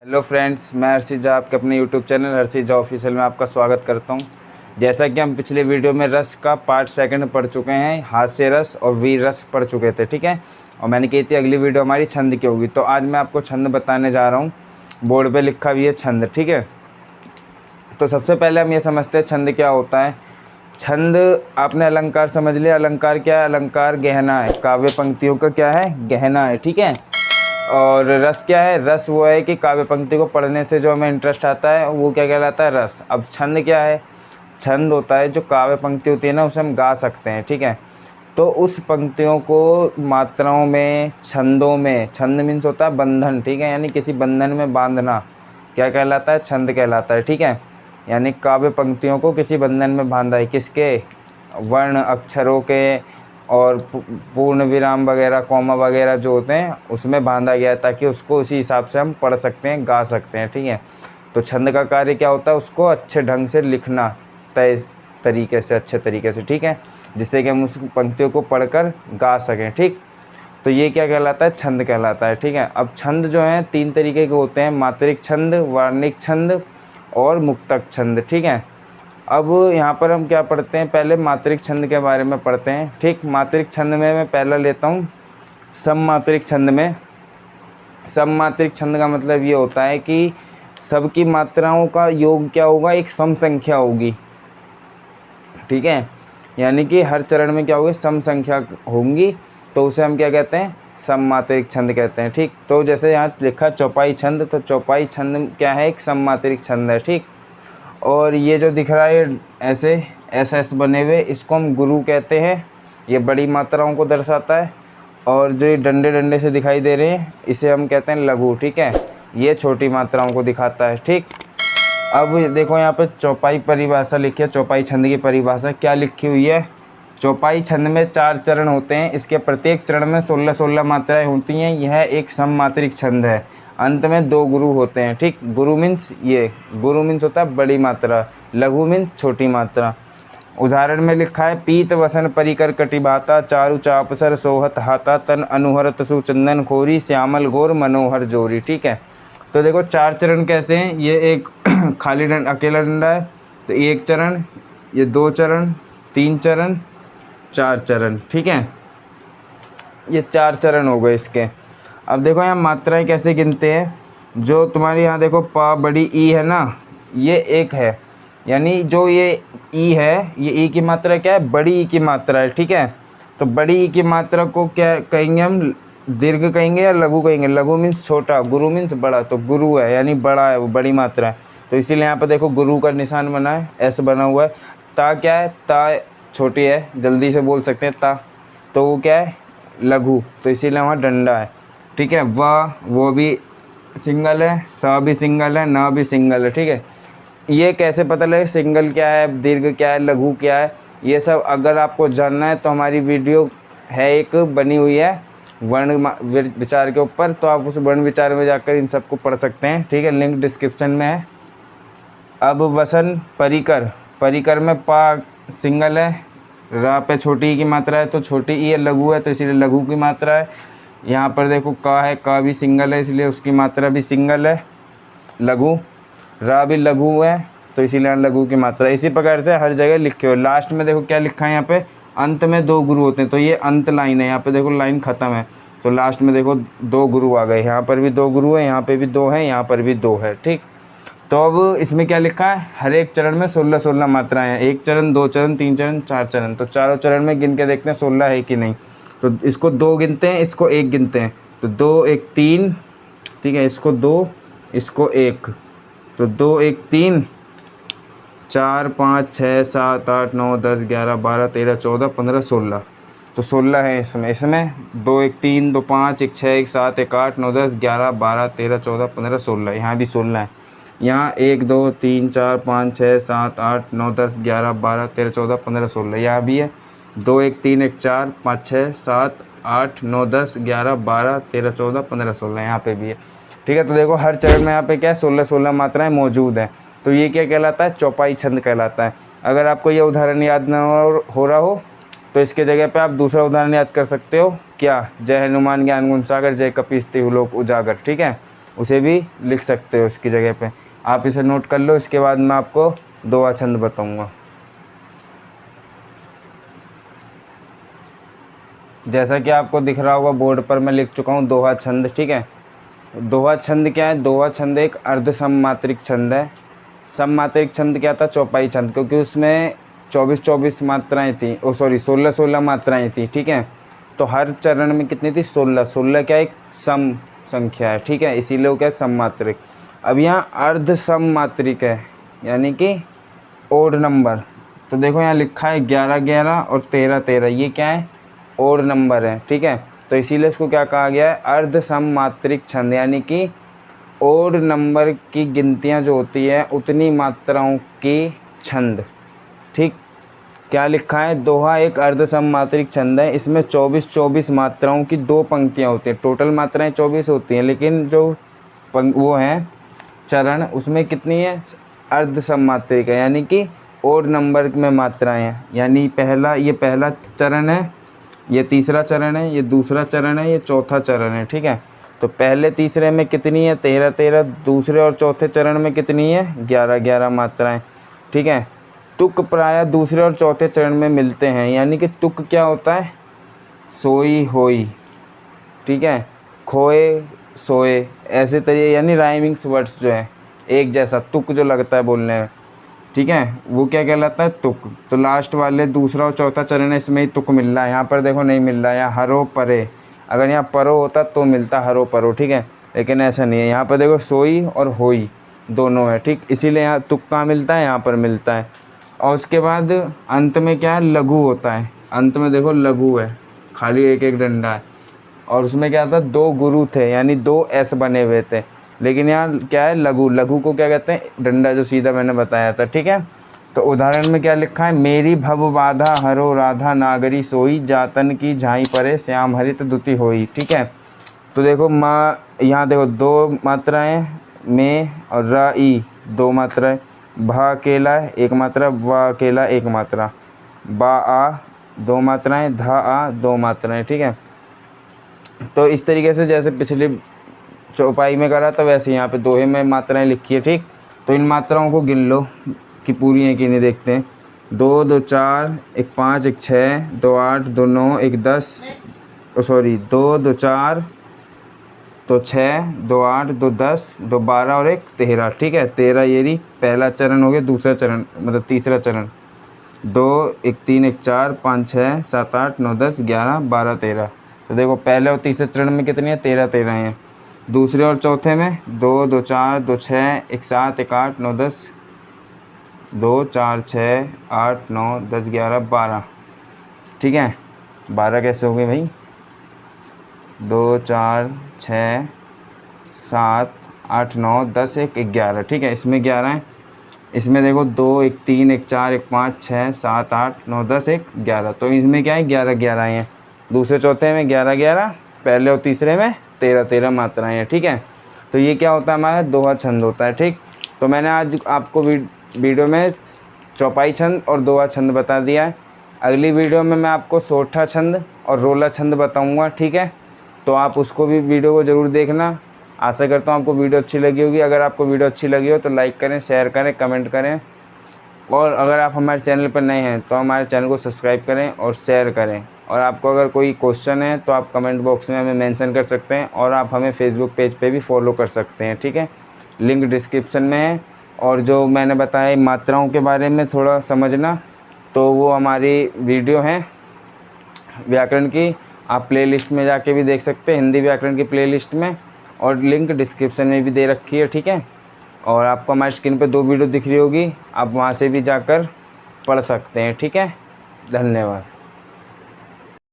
Hello friends, मैं हर्षिजा आपके अपने यूट्यूब चैनल हर्षिजा ऑफिशियल में आपका स्वागत करता हूं। जैसा कि हम पिछले वीडियो में रस का पार्ट सेकंड पढ़ चुके हैं, हास्य रस और वीर रस पढ़ चुके थे, ठीक है। और मैंने कही थी अगली वीडियो हमारी छंद की होगी, तो आज मैं आपको छंद बताने जा रहा हूँ। बोर्ड पर लिखा भी है छंद, ठीक है। तो सबसे पहले हम ये समझते हैं छंद क्या होता है। छंद आपने अलंकार समझ लिया। अलंकार क्या है? अलंकार गहना है, काव्य पंक्तियों का क्या है? गहना है, ठीक है। और रस क्या है? रस वो है कि काव्य पंक्ति को पढ़ने से जो हमें इंटरेस्ट आता है वो क्या कहलाता है? रस। अब छंद क्या है? छंद होता है जो काव्य पंक्ति होती है ना, उसे हम गा सकते हैं, ठीक है। तो उस पंक्तियों को मात्राओं में, छंदों में, छंद मीन्स होता है बंधन, ठीक है, यानी किसी बंधन में बांधना, क्या कहलाता है? छंद कहलाता है, ठीक है। यानी काव्य पंक्तियों को किसी बंधन में बांधा है, किसके? वर्ण अक्षरों के और पूर्ण विराम वगैरह, कॉमा वगैरह जो होते हैं उसमें बांधा गया है, ताकि उसको उसी हिसाब से हम पढ़ सकते हैं, गा सकते हैं, ठीक है। तो छंद का कार्य क्या होता है? उसको अच्छे ढंग से लिखना, तय तरीके से, अच्छे तरीके से, ठीक है, जिससे कि हम उस पंक्तियों को पढ़कर गा सकें, ठीक। तो ये क्या कहलाता है? छंद कहलाता है, ठीक है। अब छंद जो हैं 3 तरीके के होते हैं, मात्रिक छंद, वार्णिक छंद और मुक्तक छंद, ठीक है। अब यहाँ पर हम क्या पढ़ते हैं? पहले मात्रिक छंद के बारे में पढ़ते हैं, ठीक। मात्रिक छंद में मैं पहला लेता हूँ सममात्रिक छंद में। सममात्रिक छंद का मतलब ये होता है कि सबकी मात्राओं का योग क्या होगा? एक सम संख्या होगी, ठीक है। यानी कि हर चरण में क्या होगी? सम संख्या होंगी, तो उसे हम क्या कहते हैं? सममात्रिक छंद कहते हैं, ठीक। तो जैसे यहाँ लिखा चौपाई छंद, तो चौपाई छंद क्या है? एक सममात्रिक छंद है, ठीक। और ये जो दिख रहा है ऐसे एस बने हुए, इसको हम गुरु कहते हैं। ये बड़ी मात्राओं को दर्शाता है। और जो ये डंडे डंडे से दिखाई दे रहे हैं, इसे हम कहते हैं लघु, ठीक है। ये छोटी मात्राओं को दिखाता है, ठीक। अब देखो यहाँ पे चौपाई परिभाषा लिखी है, चौपाई छंद की परिभाषा क्या लिखी हुई है? चौपाई छंद में 4 चरण होते हैं, इसके प्रत्येक चरण में 16-16 मात्राएँ होती हैं। यह एक सममात्रिक छंद है। अंत में 2 गुरु होते हैं, ठीक। गुरु मीन्स ये, गुरु मीन्स होता है बड़ी मात्रा, लघु मीन्स छोटी मात्रा। उदाहरण में लिखा है पीत वसन परिकर कटिभाता, चारु चापसर सोहत हाथा, तन अनुहरत सुचंदन खोरी, श्यामल गोर मनोहर जोरी, ठीक है। तो देखो 4 चरण कैसे हैं। ये एक खाली डंडा, अकेला डंडा है, तो 1 चरण, ये 2 चरण, 3 चरण, 4 चरण, ठीक है। ये 4 चरण हो गए इसके। अब देखो यहाँ मात्राएं कैसे गिनते हैं। जो तुम्हारे यहाँ देखो पा बड़ी ई है ना, ये 1 है, यानी जो ये ई है, ये ई की मात्रा क्या है? बड़ी ई की मात्रा है, ठीक है। तो बड़ी ई की मात्रा को क्या कहेंगे हम? दीर्घ कहेंगे या लघु कहेंगे? लघु मीन्स छोटा, गुरु मीन्स बड़ा, तो गुरु है यानी बड़ा है, वो बड़ी मात्रा है। तो इसीलिए यहाँ पर देखो गुरु का निशान बना है, एस बना हुआ है। ता क्या है? ता छोटी है, जल्दी से बोल सकते हैं ता, तो वो क्या है? लघु, तो इसीलिए वहाँ डंडा है, ठीक है। वाह वो भी सिंगल है, सा भी सिंगल है, ना भी सिंगल है, ठीक है। ये कैसे पता लगे सिंगल क्या है, दीर्घ क्या है, लघु क्या है? ये सब अगर आपको जानना है तो हमारी वीडियो है एक बनी हुई है वर्ण विचार के ऊपर, तो आप उस वर्ण विचार में जाकर इन सबको पढ़ सकते हैं, ठीक है। लिंक डिस्क्रिप्शन में है। अब वसन परिकर, परिकर में पा सिंगल है, रा पे छोटी ई की मात्रा है, तो छोटी ई है, लघु है, तो इसीलिए लघु की मात्रा है। यहाँ पर देखो का है, का भी सिंगल है, इसलिए उसकी मात्रा भी सिंगल है, लघु। रा भी लघु है, तो इसीलिए लघु की मात्रा। इसी प्रकार से हर जगह लिखे हो। लास्ट में देखो क्या लिखा है यहाँ पे? अंत में 2 गुरु होते हैं, तो ये अंत लाइन है। यहाँ पे देखो लाइन ख़त्म है, तो लास्ट में देखो 2 गुरु आ गए। यहाँ पर भी 2 गुरु है, यहाँ पे भी 2 है, यहाँ पर भी 2 है, ठीक। तो अब इसमें क्या लिखा है? हर एक चरण में 16-16 मात्राएँ हैं। 1 चरण, 2 चरण, 3 चरण, 4 चरण। तो चारों चरण में गिन के देखते हैं 16 है कि नहीं। तो इसको 2 गिनते हैं, इसको 1 गिनते हैं, तो 2 1 3, ठीक है। इसको 2, इसको 1, तो 2 1 3, 4 5 6 7 8 9 10 11 12 13 14 15 16, तो 16 है इसमें। इसमें 2 1 3 2 5 1 6 1 7 1 8 9 10 11 12 13 14 15 16, यहाँ भी 16 है। यहाँ 1 2 3 4 5 6 7 8 9 10 11 12 13 14 15 16, यहाँ भी है। 2 1 3 1 4 5 6 7 8 9 10 11 12 13 14 15 16, यहाँ पे भी है, ठीक है। तो देखो हर चरण में यहाँ पे क्या है? 16-16 मात्राएं मौजूद हैं। तो ये क्या कहलाता है? चौपाई छंद कहलाता है। अगर आपको ये उदाहरण याद न हो रहा हो तो इसके जगह पे आप दूसरा उदाहरण याद कर सकते हो। क्या? जय हनुमान ज्ञान गुण सागर, जय कपीस तिहुलोक उजागर, ठीक है। उसे भी लिख सकते हो उसकी जगह पे। आप इसे नोट कर लो, इसके बाद मैं आपको दोहा छंद बताऊंगा। जैसा कि आपको दिख रहा होगा बोर्ड पर मैं लिख चुका हूँ दोहा छंद, ठीक है। दोहा छंद क्या है? दोहा छंद एक अर्ध सममात्रिक छंद है। सममात्रिक छंद क्या था? चौपाई छंद, क्योंकि उसमें 24-24 मात्राएं थी, 16-16 मात्राएं थी, ठीक है। तो हर चरण में कितनी थी? 16 क्या एक सम संख्या है, ठीक है, इसीलिए वो क्या है? सममात्रिक। अब यहाँ अर्ध सममात्रिक है, यानी कि ओड नंबर। तो देखो यहाँ लिखा है 11-11 और 13-13, ये क्या है? ओड नंबर है, ठीक है। तो इसीलिए इसको क्या कहा गया है? अर्ध सममात्रिक छंद, यानी कि ओड नंबर की गिनतियाँ जो होती है उतनी मात्राओं की छंद, ठीक। क्या लिखा है? दोहा एक अर्ध सममात्रिक छंद है, इसमें 24-24 मात्राओं की 2 पंक्तियाँ होती हैं। टोटल मात्राएं 24 होती हैं, लेकिन जो वो हैं चरण, उसमें कितनी है? अर्ध सममात्रिक है, यानी कि ओड नंबर में मात्राएं हैं। यानी ये पहला चरण है, ये तीसरा चरण है, ये दूसरा चरण है, ये चौथा चरण है, ठीक है। तो पहले तीसरे में कितनी है? 13-13। दूसरे और चौथे चरण में कितनी है? 11-11 मात्राएं, ठीक है। तुक प्रायः दूसरे और चौथे चरण में मिलते हैं, यानी कि तुक क्या होता है? सोई होई, ठीक है, खोए सोए, ऐसे तरीके, यानी राइमिंग्स वर्ड्स जो है एक जैसा, तुक जो लगता है बोलने में, ठीक है, वो क्या कहलाता है? तुक। तो लास्ट वाले दूसरा और चौथा चरण है, इसमें ही तुक मिल रहा है। यहाँ पर देखो नहीं मिल रहा है, यहाँ हरो परे, अगर यहाँ परो होता तो मिलता हरो परो, ठीक है, लेकिन ऐसा नहीं है। यहाँ पर देखो सोई और होई दोनों है, ठीक, इसीलिए यहाँ तुक कहाँ मिलता है? यहाँ पर मिलता है। और उसके बाद अंत में क्या है? लघु होता है। अंत में देखो लघु है, खाली एक एक डंडा है, और उसमें क्या था? 2 गुरु थे, यानी 2 एस बने हुए थे, लेकिन यहाँ क्या है? लघु। लघु को क्या कहते हैं? डंडा, जो सीधा मैंने बताया था, ठीक है। तो उदाहरण में क्या लिखा है? मेरी भव बाधा हरो राधा नागरी सोई, जातन की झाई परे श्याम हरित दुति होई, ठीक है। तो देखो माँ, यहाँ देखो 2 मात्राएं, में और र ई 2 मात्राएं, भा अकेला 1 मात्रा, वा अकेला 1 मात्रा, बा आ 2 मात्राएं, धा आ 2 मात्राएं, ठीक है। तो इस तरीके से जैसे पिछली चौपाई में करा था, वैसे यहाँ पे दोहे में मात्राएं लिखी है, ठीक। तो इन मात्राओं को गिन लो कि पूरी हैं कि नहीं, देखते हैं। 2 2 4 1 5 1 6 2 8 2 9 1 10, 2 2 4 तो 6 2 8 2 10 2 12 और 1 13, ठीक है। 13 ये रही, पहला चरण हो गया। दूसरा चरण मतलब तीसरा चरण, 2 1 3 1 4 5 6 7 8 9 10 11 12 13। तो देखो पहले और तीसरे चरण में कितनी है? 13-13 हैं। दूसरे और चौथे में 2 2 4 2 6 1 7 1 8 9 10 2 4 6 8 9 10 11 12, ठीक है। 12 कैसे हो गए भाई? 2 4 6 7 8 9 10 1 11, ठीक है। इसमें 11 है। इसमें देखो 2 1 3 1 4 1 5 6 7 8 9 10 1 11। तो इसमें क्या है? 11-11 हैं। दूसरे चौथे में 11-11, पहले और तीसरे में 13-13 मात्राएं हैं, ठीक है। तो ये क्या होता है? हमारा दोहा छंद होता है, ठीक। तो मैंने आज आपको वीडियो में चौपाई छंद और दोहा छंद बता दिया है। अगली वीडियो में मैं आपको सोठा छंद और रोला छंद बताऊंगा, ठीक है। तो आप उसको भी वीडियो को ज़रूर देखना। आशा करता हूँ आपको वीडियो अच्छी लगी होगी। अगर आपको वीडियो अच्छी लगी हो तो लाइक करें, शेयर करें, कमेंट करें, और अगर आप हमारे चैनल पर नए हैं तो हमारे चैनल को सब्सक्राइब करें और शेयर करें। और आपको अगर कोई क्वेश्चन है तो आप कमेंट बॉक्स में हमें मेंशन कर सकते हैं, और आप हमें फेसबुक पेज पे भी फॉलो कर सकते हैं, ठीक है। लिंक डिस्क्रिप्शन में है। और जो मैंने बताया मात्राओं के बारे में थोड़ा समझना, तो वो हमारी वीडियो है व्याकरण की, आप प्लेलिस्ट में जाके भी देख सकते हैं, हिंदी व्याकरण की प्लेलिस्ट में, और लिंक डिस्क्रिप्शन में भी दे रखी है, ठीक है। और आपको हमारी स्क्रीन पे 2 वीडियो दिख रही होगी, आप वहाँ से भी जाकर पढ़ सकते हैं, ठीक है। धन्यवाद।